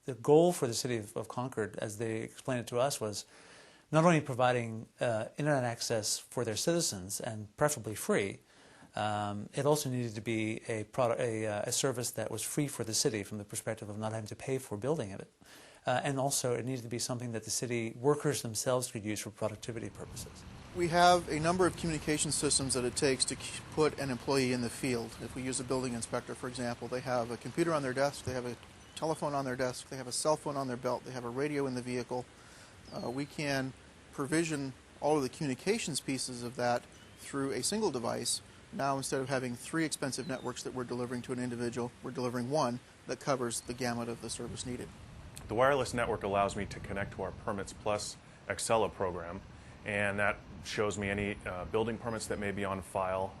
The goal for the City of Concord, as they explained it to us, was not only providing internet access for their citizens, and preferably free, it also needed to be a service that was free for the city from the perspective of not having to pay for building of it. And also it needed to be something that the city workers themselves could use for productivity purposes. We have a number of communication systems that it takes to put an employee in the field. If we use a building inspector, for example, they have a computer on their desk, they have a telephone on their desk, they have a cell phone on their belt, they have a radio in the vehicle. We can provision all of the communications pieces of that through a single device. Now, instead of having 3 expensive networks that we're delivering to an individual, we're delivering one that covers the gamut of the service needed. The wireless network allows me to connect to our Permits Plus Excella program, and that shows me any building permits that may be on file,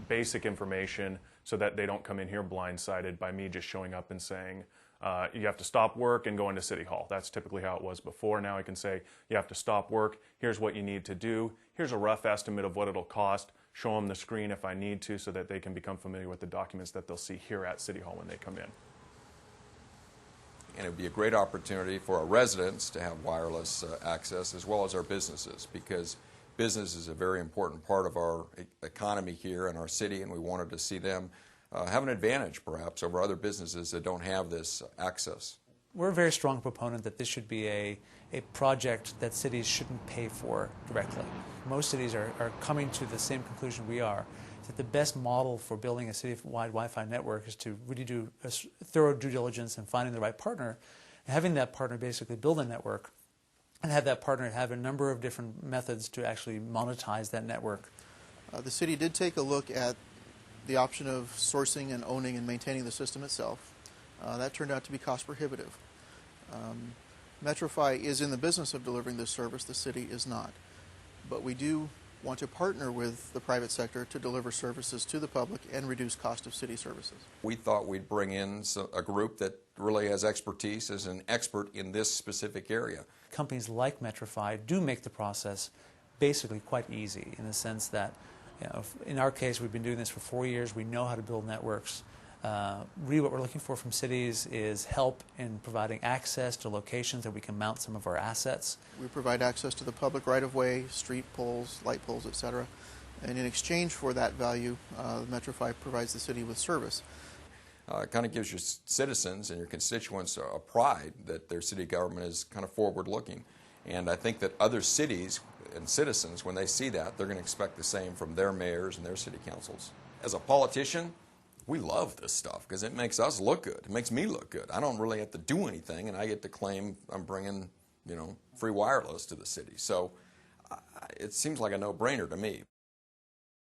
basic information, so that they don't come in here blindsided by me just showing up and saying, you have to stop work and go into City Hall. That's typically how it was before. Now I can say, you have to stop work, here's what you need to do, here's a rough estimate of what it'll cost, show them the screen if I need to, so that they can become familiar with the documents that they'll see here at City Hall when they come in. And it would be a great opportunity for our residents to have wireless access, as well as our businesses, because business is a very important part of our economy here in our city, and we wanted to see them have an advantage, perhaps, over other businesses that don't have this access. We're a very strong proponent that this should be a project that cities shouldn't pay for directly. Most cities are coming to the same conclusion we are, that the best model for building a city-wide Wi-Fi network is to really do a thorough due diligence and finding the right partner, and having that partner basically build a network, and have that partner have a number of different methods to actually monetize that network. The city did take a look at the option of sourcing and owning and maintaining the system itself. That turned out to be cost prohibitive. MetroFi is in the business of delivering this service, the city is not. But we do want to partner with the private sector to deliver services to the public and reduce cost of city services. We thought we'd bring in a group that really has expertise, as an expert in this specific area. Companies like MetroFi do make the process basically quite easy, in the sense that, you know, in our case, we've been doing this for 4 years. We know how to build networks. Really what we're looking for from cities is help in providing access to locations that we can mount some of our assets. We provide access to the public right-of-way, street poles, light poles, etc. And in exchange for that value, MetroFi provides the city with service. It kind of gives your citizens and your constituents a pride that their city government is kind of forward-looking. And I think that other cities and citizens, when they see that, they're going to expect the same from their mayors and their city councils. As a politician, we love this stuff because it makes us look good. It makes me look good. I don't really have to do anything, and I get to claim I'm bringing, free wireless to the city. So it seems like a no-brainer to me.